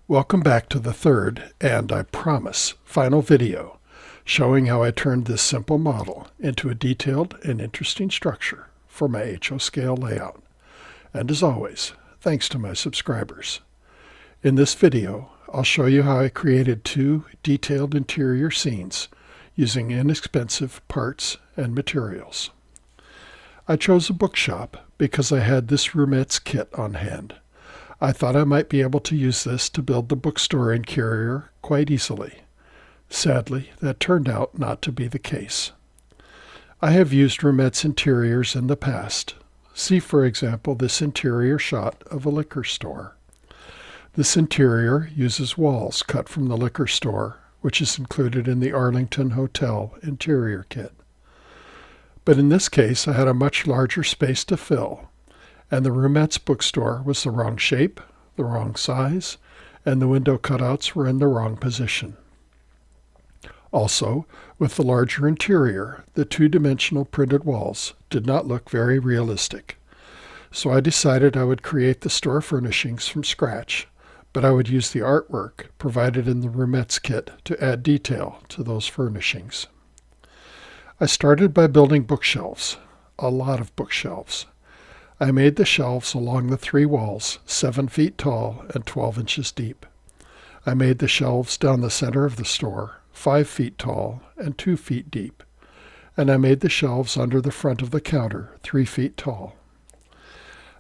Welcome back to the third, and I promise, final video, showing how I turned this simple model into a detailed and interesting structure for my HO scale layout. And as always, thanks to my subscribers. In this video, I'll show you how I created two detailed interior scenes using inexpensive parts and materials. I chose a bookshop because I had this roomette's kit on hand. I thought I might be able to use this to build the bookstore interior quite easily. Sadly, that turned out not to be the case. I have used roomette's interiors in the past. See, for example, this interior shot of a liquor store. This interior uses walls cut from the liquor store, which is included in the Arlington Hotel interior kit. But in this case, I had a much larger space to fill, and the roomette's bookstore was the wrong shape, the wrong size, and the window cutouts were in the wrong position. Also, with the larger interior, the two-dimensional printed walls did not look very realistic. So I decided I would create the store furnishings from scratch, but I would use the artwork provided in the roomette's kit to add detail to those furnishings. I started by building bookshelves, a lot of bookshelves. I made the shelves along the three walls, 7 feet tall and 12 inches deep. I made the shelves down the center of the store, 5 feet tall and 2 feet deep. And I made the shelves under the front of the counter, 3 feet tall.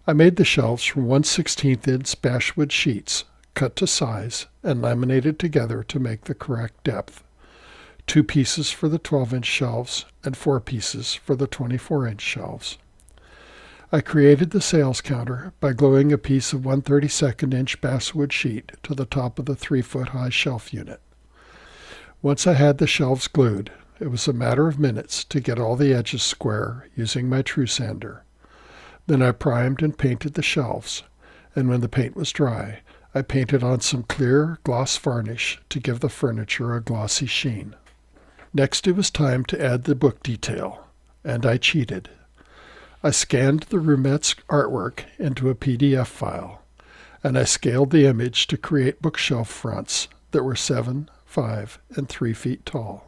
I made the shelves from 1/16 inch basswood sheets, cut to size and laminated together to make the correct depth. 2 pieces for the 12-inch shelves and 4 pieces for the 24-inch shelves. I created the sales counter by gluing a piece of 1/32 inch basswood sheet to the top of the 3-foot-high shelf unit. Once I had the shelves glued, it was a matter of minutes to get all the edges square using my True Sander. Then I primed and painted the shelves, and when the paint was dry, I painted on some clear gloss varnish to give the furniture a glossy sheen. Next, it was time to add the book detail, and I cheated. I scanned the roomette's artwork into a PDF file, and I scaled the image to create bookshelf fronts that were 7, 5, and 3 feet tall.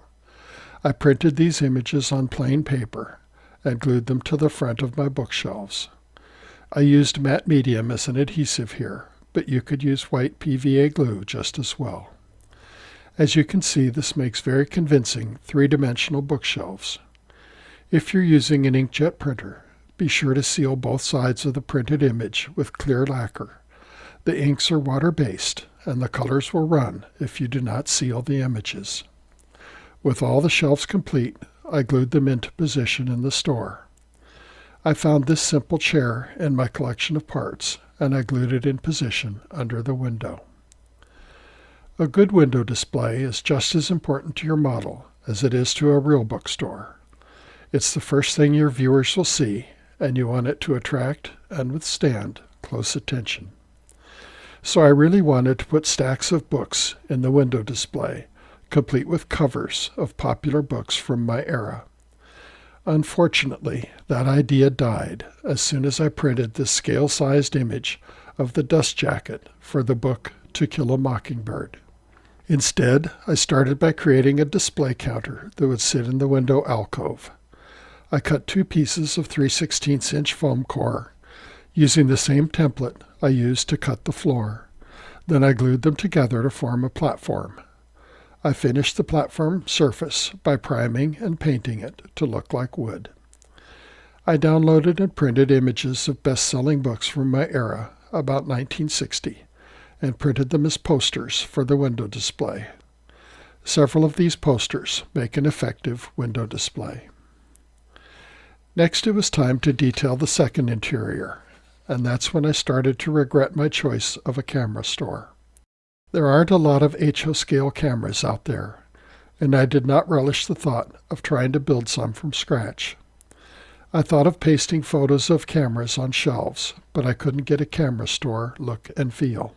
I printed these images on plain paper and glued them to the front of my bookshelves. I used matte medium as an adhesive here, but you could use white PVA glue just as well. As you can see, this makes very convincing three-dimensional bookshelves. If you're using an inkjet printer, be sure to seal both sides of the printed image with clear lacquer. The inks are water-based, and the colors will run if you do not seal the images. With all the shelves complete, I glued them into position in the store. I found this simple chair in my collection of parts, and I glued it in position under the window. A good window display is just as important to your model as it is to a real bookstore. It's the first thing your viewers will see, and you want it to attract and withstand close attention. So I really wanted to put stacks of books in the window display, complete with covers of popular books from my era. Unfortunately, that idea died as soon as I printed this scale-sized image of the dust jacket for the book To Kill a Mockingbird. Instead, I started by creating a display counter that would sit in the window alcove. I cut 2 pieces of 3/16 inch foam core, using the same template I used to cut the floor. Then I glued them together to form a platform. I finished the platform surface by priming and painting it to look like wood. I downloaded and printed images of best-selling books from my era, about 1960, and printed them as posters for the window display. Several of these posters make an effective window display. Next, it was time to detail the second interior, and that's when I started to regret my choice of a camera store. There aren't a lot of HO scale cameras out there, and I did not relish the thought of trying to build some from scratch. I thought of pasting photos of cameras on shelves, but I couldn't get a camera store look and feel.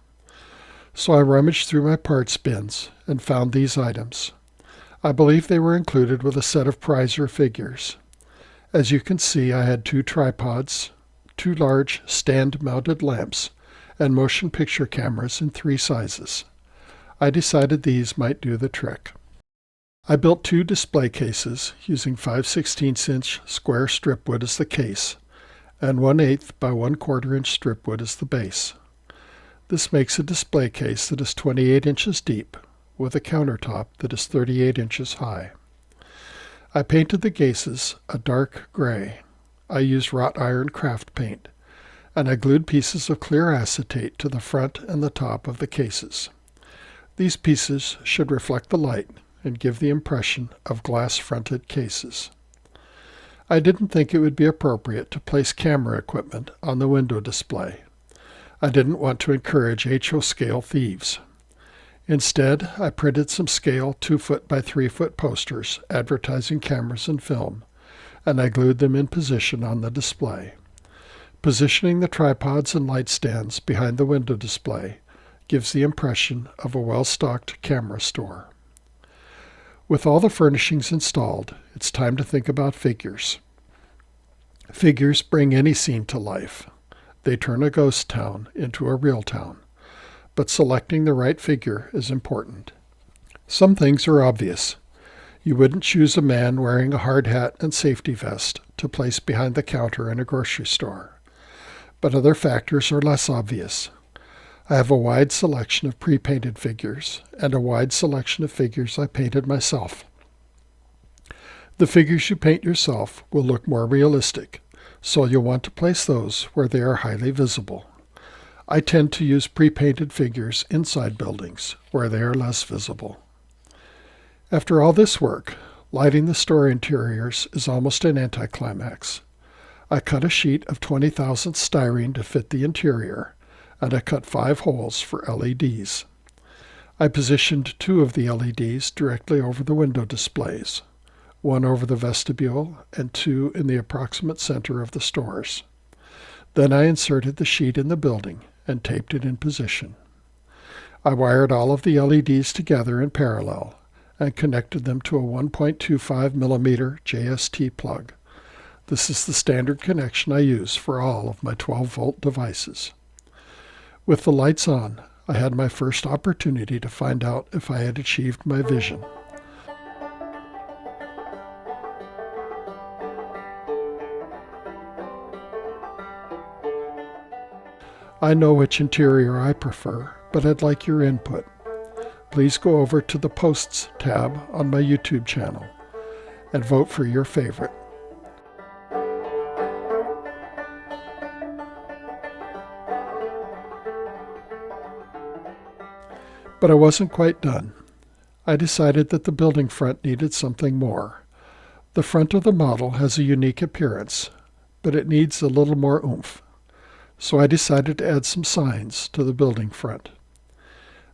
So I rummaged through my parts bins and found these items. I believe they were included with a set of prizer figures. As you can see, I had 2 tripods, 2 large stand-mounted lamps, and motion picture cameras in 3 sizes. I decided these might do the trick. I built 2 display cases using 5/16" square strip wood as the case and 1/8 by 1/4 inch strip wood as the base. This makes a display case that is 28 inches deep with a countertop that is 38 inches high. I painted the cases a dark gray. I used wrought iron craft paint, and I glued pieces of clear acetate to the front and the top of the cases. These pieces should reflect the light and give the impression of glass-fronted cases. I didn't think it would be appropriate to place camera equipment on the window display. I didn't want to encourage HO scale thieves. Instead, I printed some scale 2-foot by 3-foot posters advertising cameras and film, and I glued them in position on the display. Positioning the tripods and light stands behind the window display gives the impression of a well-stocked camera store. With all the furnishings installed, it's time to think about figures. Figures bring any scene to life. They turn a ghost town into a real town. But selecting the right figure is important. Some things are obvious. You wouldn't choose a man wearing a hard hat and safety vest to place behind the counter in a grocery store. But other factors are less obvious. I have a wide selection of pre-painted figures and a wide selection of figures I painted myself. The figures you paint yourself will look more realistic, so you'll want to place those where they are highly visible. I tend to use pre-painted figures inside buildings where they are less visible. After all this work, lighting the store interiors is almost an anticlimax. I cut a sheet of 20,000 styrene to fit the interior, and I cut 5 holes for LEDs. I positioned 2 of the LEDs directly over the window displays, 1 over the vestibule and 2 in the approximate center of the stores. Then I inserted the sheet in the building and taped it in position. I wired all of the LEDs together in parallel and connected them to a 1.25 millimeter JST plug. This is the standard connection I use for all of my 12-volt devices. With the lights on, I had my first opportunity to find out if I had achieved my vision. I know which interior I prefer, but I'd like your input. Please go over to the Posts tab on my YouTube channel and vote for your favorite. But I wasn't quite done. I decided that the building front needed something more. The front of the model has a unique appearance, but it needs a little more oomph. So I decided to add some signs to the building front.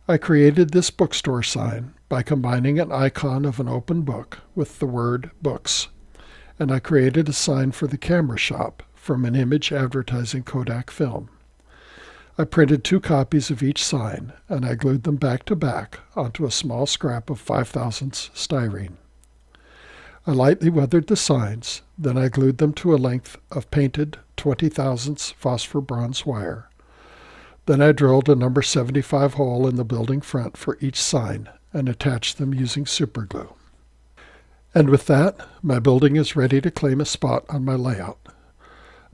I created this bookstore sign by combining an icon of an open book with the word books, and I created a sign for the camera shop from an image advertising Kodak film. I printed 2 copies of each sign, and I glued them back to back onto a small scrap of 5/1000 styrene. I lightly weathered the signs, then I glued them to a length of painted 20/1000 phosphor bronze wire. Then I drilled a number 75 hole in the building front for each sign and attached them using superglue. And with that, my building is ready to claim a spot on my layout.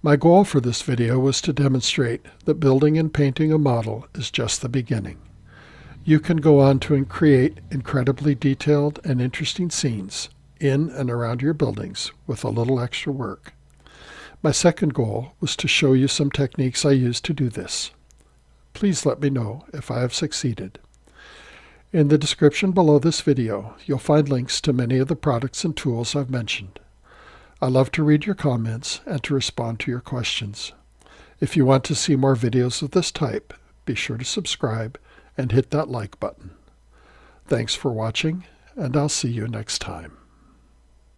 My goal for this video was to demonstrate that building and painting a model is just the beginning. You can go on to create incredibly detailed and interesting scenes in and around your buildings with a little extra work. My second goal was to show you some techniques I use to do this. Please let me know if I have succeeded. In the description below this video, you'll find links to many of the products and tools I've mentioned. I love to read your comments and to respond to your questions. If you want to see more videos of this type, be sure to subscribe and hit that like button. Thanks for watching, and I'll see you next time.